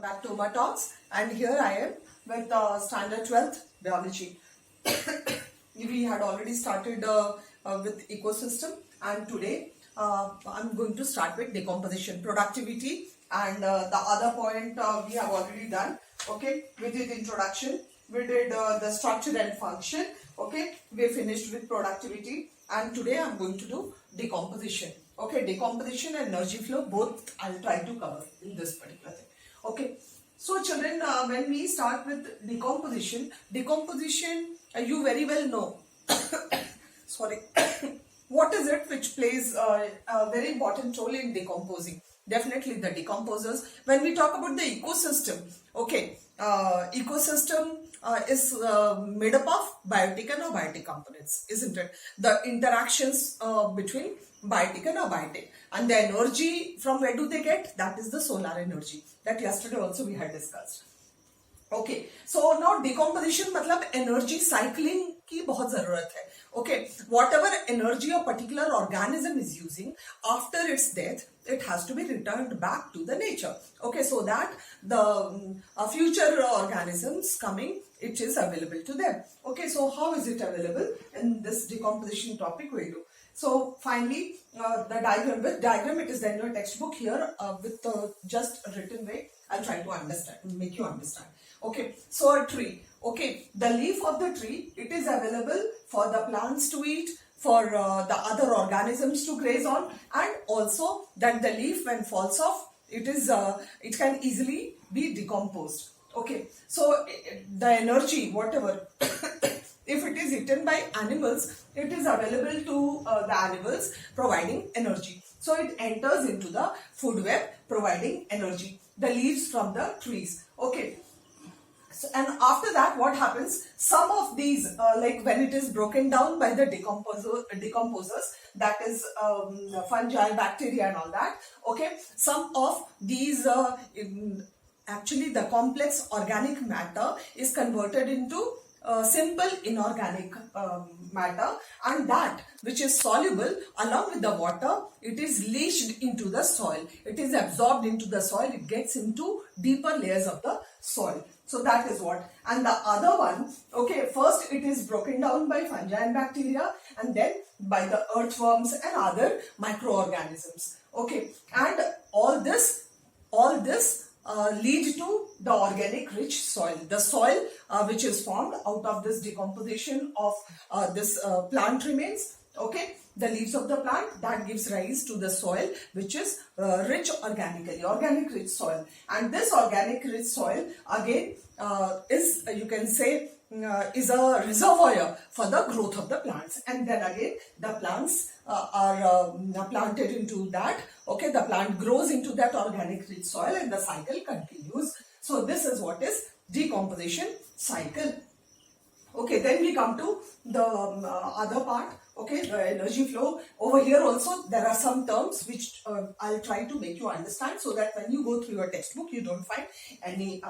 back to Uma Talks, and here I am with standard 12th biology. We had already started with ecosystem, and today I'm going to start with decomposition, productivity, and the other point we have already done. Okay, we did introduction, we did the structure and function. Okay, we finished with productivity, and today I'm going to do decomposition. Okay, decomposition and energy flow, both I'll try to cover in this particular thing. Okay, so children, when we start with decomposition, you very well know sorry what is it which plays a very important role in decomposing. Definitely the decomposers. When we talk about the ecosystem, okay, ecosystem is made up of biotic and abiotic components, isn't it? The interactions between biotic and abiotic, and the energy from where do they get? That is the solar energy that yesterday also we had discussed. Okay, so now decomposition मतलब energy cycling की बहुत जरूरत है. Okay, whatever energy a particular organism is using after its death, it has to be returned back to the nature. Okay, so that the future organisms coming, it is available to them. Okay, so how is it available in this decomposition topic we'll do. So finally, the diagram, with diagram it is there in your textbook here with the just written way. I'll try to understand, make you understand. Okay, so a tree. Okay, the leaf of the tree, it is available for the plants to eat, for the other organisms to graze on, and also that the leaf when falls off, it can easily be decomposed. Okay, so the energy, whatever, if it is eaten by animals, it is available to the animals, providing energy. So it enters into the food web, providing energy. The leaves from the trees. Okay. So, and after that, what happens? Some of these, like when it is broken down by the decomposers, that is fungi, bacteria, and all that. Okay. Some of these, actually, the complex organic matter is converted into simple inorganic matter, and that which is soluble along with the water, it is leached into the soil, it is absorbed into the soil, it gets into deeper layers of the soil. So that is what. And the other one, okay, first it is broken down by fungi and bacteria, and then by the earthworms and other microorganisms. Okay, and all this lead to the organic rich soil. The soil which is formed out of this decomposition of this plant remains, okay, the leaves of the plant, that gives rise to the soil which is rich organically, organic rich soil. And this organic rich soil again is, you can say, is a reservoir for the growth of the plants, and then again the plants are planted into that. Okay, the plant grows into that organic rich soil and the cycle continues. So this is what is decomposition cycle. Okay, then we come to the other part. Okay, the energy flow. Over here also there are some terms which I'll try to make you understand, so that when you go through your textbook you don't find any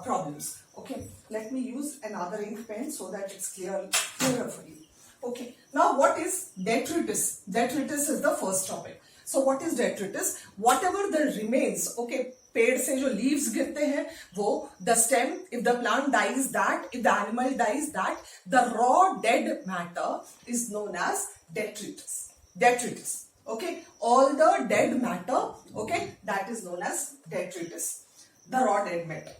problems. Okay, let me use another ink pen so that it's clearer for you. Okay, now what is detritus? Detritus is the first topic. So what is detritus? Whatever the remains, okay, पेड़ से जो leaves गिरते हैं, वो the stem, if the plant dies, that if the animal dies, that the raw dead matter is known as detritus. Detritus. Okay, all the dead matter, okay, that is known as detritus. The raw dead matter.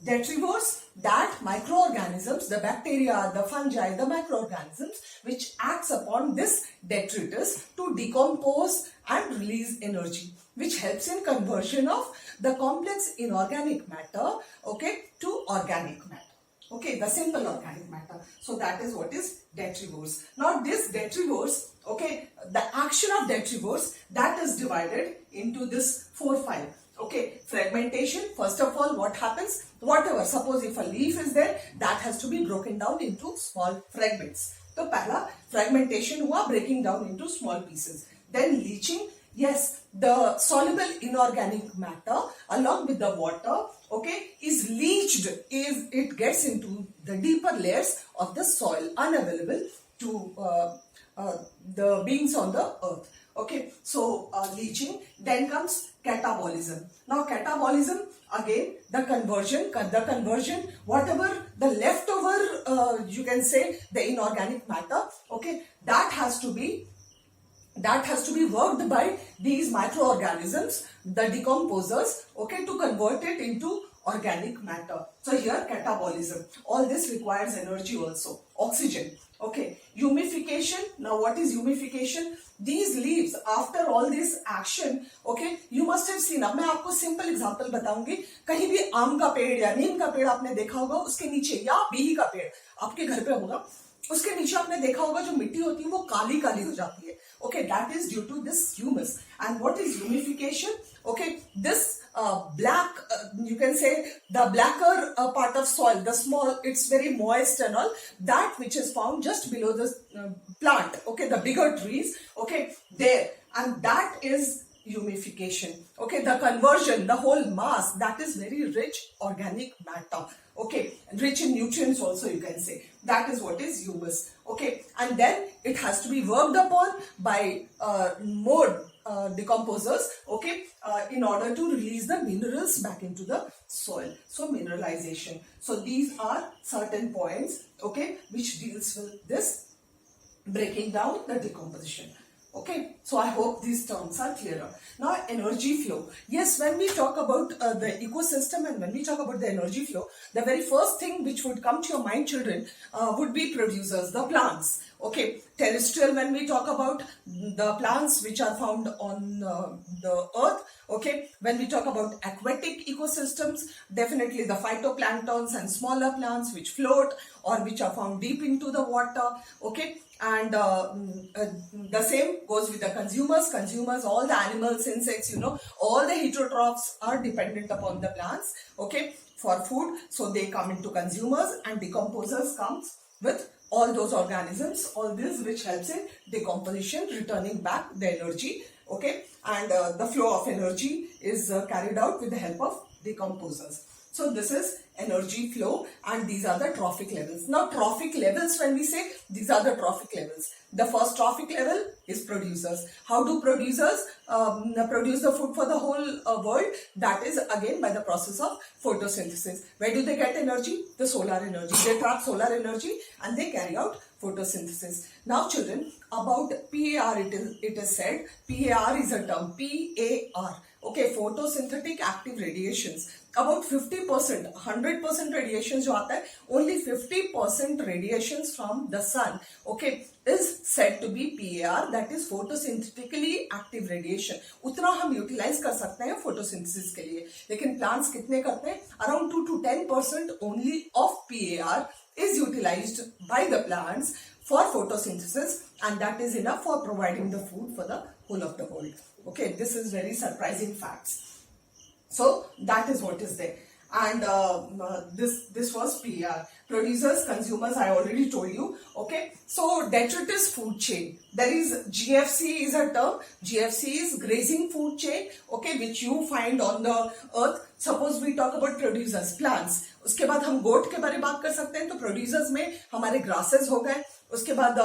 Detrivores, that microorganisms, the bacteria, the fungi, the microorganisms which acts upon this detritus to decompose and release energy, which helps in conversion of the complex inorganic matter, okay, to organic matter. Okay, the simple organic matter. So that is what is detrivores. Now this detrivores, okay, the action of detrivores, that is divided into this 4-5. Okay, fragmentation. First of all, what happens? Whatever, suppose if a leaf is there, that has to be broken down into small fragments. So, पहला fragmentation हुआ, breaking down into small pieces. Then leaching. Yes, the soluble inorganic matter along with the water, okay, is leached. It gets into the deeper layers of the soil, unavailable to the beings on the earth. Okay, so leaching. Then comes catabolism. Now catabolism, again the conversion, whatever the leftover, you can say the inorganic matter. Okay, that has to be worked by these microorganisms, the decomposers, okay, to convert it into organic matter. So here catabolism, all this requires energy also, oxygen. Okay, humification. Now what is humification? These leaves, after all this action, okay, you must have seen. अब मैं आपको simple example बताऊंगी. कहीं भी आम का पेड़ या नीम का पेड़ आपने देखा होगा, उसके नीचे, या बिही का पेड़ आपके घर पे होगा, उसके नीचे आपने देखा होगा जो मिट्टी होती है वो काली काली हो जाती है. Okay, that is due to this humus. And what is humification? Okay, this black, you can say the blacker part of soil, the small, it's very moist and all, that which is found just below the plant, okay, the bigger trees, okay, there, and that is humification. Okay, the conversion, the whole mass, that is very rich organic matter. Okay, rich in nutrients also, you can say. That is what is humus. Okay, and then it has to be worked upon by more decomposers, okay, in order to release the minerals back into the soil. So mineralization. So these are certain points, okay, which deals with this breaking down the decomposition. Okay, so I hope these terms are clearer. Now energy flow. Yes, when we talk about the ecosystem and when we talk about the energy flow, the very first thing which would come to your mind, children, would be producers, the plants. Okay, terrestrial, when we talk about the plants which are found on the earth. Okay, when we talk about aquatic ecosystems, definitely the phytoplanktons and smaller plants which float or which are found deep into the water. Okay, and the same goes with the consumers, all the animals, insects, all the heterotrophs are dependent upon the plants, okay, for food. So they come into consumers, and decomposers comes with all those organisms, all this which helps in decomposition, returning back the energy, okay, and the flow of energy is carried out with the help of decomposers. So this is energy flow, and these are the trophic levels. Now trophic levels, when we say, these are the trophic levels. The first trophic level is producers. How do producers produce the food for the whole world? That is again by the process of photosynthesis. Where do they get energy? The solar energy. They trap solar energy and they carry out photosynthesis. Now children, about PAR it is said, PAR is a term, PAR. Okay, photosynthetic active radiations. About 50%, 100% radiations जो आता है, only 50% radiations from the sun, okay, is said to be PAR, that is photosynthetically active radiation. उतना हम utilize कर सकते हैं photosynthesis के लिए, लेकिन plants कितने करते हैं? Around 2 to 10% only of PAR is utilized by the plants for photosynthesis, and that is enough for providing the food for the whole of the world. Okay, this is very surprising facts. So that is what is there, and this was PAR. Producers, consumers, I already told you. Okay, so detritus food chain. There is GFC is a term. GFC is grazing food chain. Okay, which you find on the earth. Suppose we talk about producers, plants. उसके बाद हम गोट के बारे में बात कर सकते हैं. तो प्रोड्यूसर्स में हमारे ग्रासेस हो गए. उसके बाद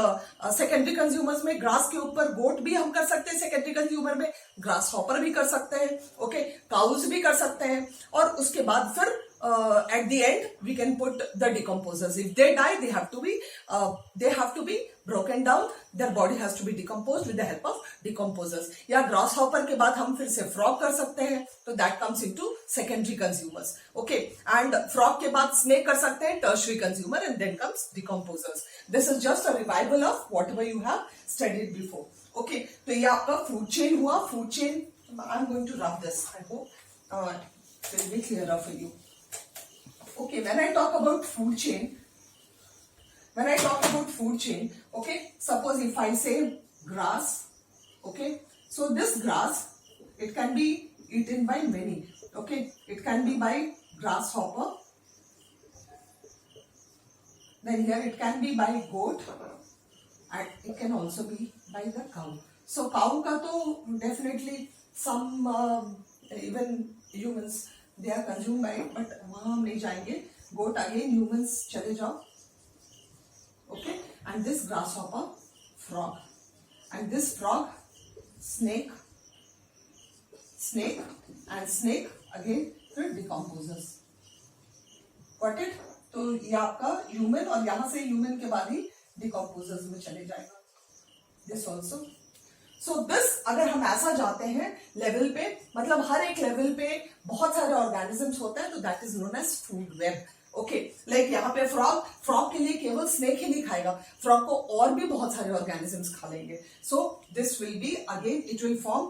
सेकेंडरी कंज्यूमर्स में ग्रास के ऊपर गोट भी हम कर सकते हैं. सेकेंडरी कंज्यूमर में ग्रास हॉपर भी कर सकते हैं. ओके, काउज भी कर सकते हैं. और उसके बाद फिर at the end we can put the decomposers. If they die, they have to be broken down. Their body has to be decomposed with the help of decomposers. या grasshopper के बाद हम फिर से frog कर सकते हैं. तो that comes into secondary consumers. Okay, and frog के बाद snake कर सकते हैं, tertiary consumer, and then comes decomposers. This is just a revival of whatever you have studied before. Okay, तो ये आपका food chain हुआ. Food chain, I'm going to rub this. I hope it will be clearer for you. Okay, when I talk about food chain, okay, suppose if I say grass, okay, so this grass, it can be eaten by many, okay, it can be by grasshopper, then here it can be by goat, and it can also be by the cow. So cow ka to definitely some even humans, they are consumed by it, but वहाँ हम नहीं जाएंगे. Goat again, humans चले जाओ. Okay, and this grasshopper, frog, and this frog snake, snake and snake again फिर decomposers. Got it. तो ये आपका ह्यूमन और यहां से ह्यूमन के बाद ही डिकम्पोजर्स में चले जाएगा. This also. सो दिस अगर हम ऐसा जाते हैं लेवल पे, मतलब हर एक लेवल पे बहुत सारे ऑर्गेनिजम्स होते हैं, तो that is known as food web. Okay, like यहाँ पे फ्रॉग के लिए केवल स्नेक ही नहीं खाएगा, फ्रॉग को और भी बहुत सारे ऑर्गेनिजम्स खा लेंगे. So this will be again, it will form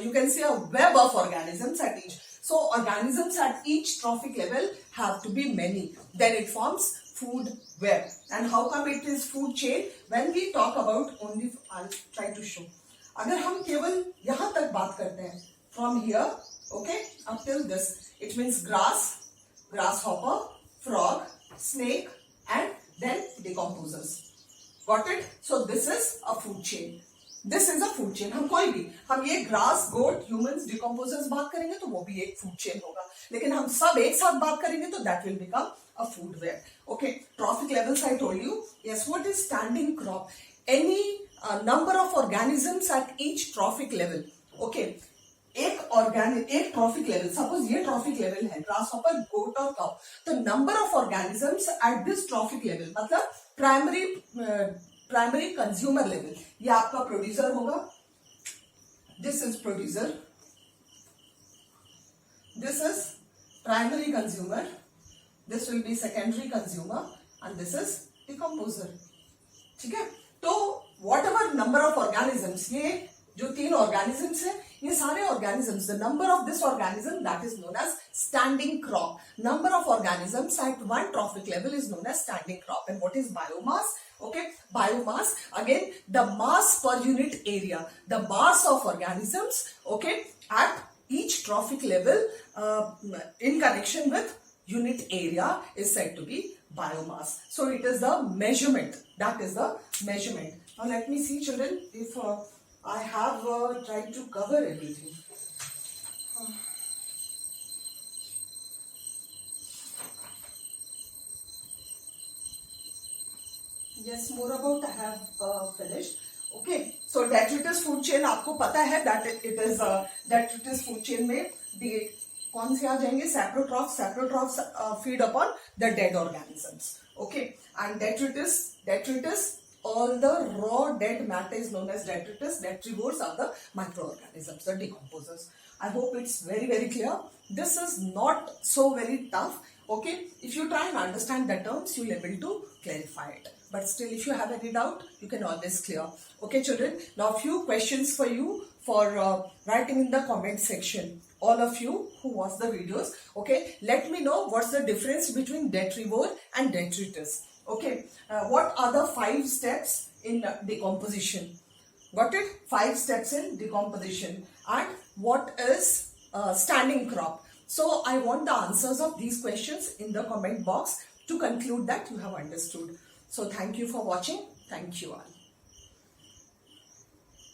you can say a web of organisms at each. So organisms at each trophic level have to be many. Then it forms food web. And how come it is food chain? When we talk about only, I'll try to show. अगर हम केवल यहाँ तक बात करते हैं, from here, okay, up till this, it means grass, grasshopper, frog, snake, and then decomposers. Got it? So this is a food chain. This is a food chain. हम कोई भी, हम ये ग्रास, गोट, ह्यूमंस, डिकम्पोजर्स बात करेंगे तो वो भी एक फूड चेन होगा. लेकिन हम सब एक साथ बात करेंगे तो that will become a food web. Okay, trophic levels I told you. Yes, what is standing crop? Any number of organisms at each trophic level. Okay, एक ट्रॉफिक लेवल, सपोज ये ट्रॉफिक लेवल है, grass hopper, गोट और cow. तो number of organisms at this trophic level, मतलब primary consumer level, ये आपका producer होगा. This is producer, this is primary consumer, this will be secondary consumer and this is decomposer. ठीक है. तो whatever number of organisms, ये जो 3 organisms है, ये सारे organisms, the number of this organism that is known as standing crop. Number of organisms at one trophic level is known as standing crop. And what is biomass? Okay, biomass, again the mass per unit area, the mass of organisms, okay, at each trophic level in connection with unit area is said to be biomass. So it is the measurement, that is the measurement. Now let me see, children, if I have tried to cover everything. Yes, more about I have finished. Okay, so detritus food chain आपको पता है that it is detritus food chain में कौन से आ जाएंगे? Saprotrophs. Saprotrophs feed upon the dead organisms. Okay, and detritus, all the raw dead matter is known as detritus. Detrivores are the microorganisms, the decomposers. I hope it's very, very clear. This is not so very tough. Okay, if you try and understand the terms, you'll able to clarify it. But still, if you have any doubt, you can always clear. Okay, children. Now, few questions for you for writing in the comment section. All of you who watch the videos, okay, let me know what's the difference between detrivore and detritus. Okay, what are the 5 steps in decomposition? Got it? 5 steps in decomposition. And what is standing crop? So I want the answers of these questions in the comment box to conclude that you have understood. So thank you for watching. Thank you all.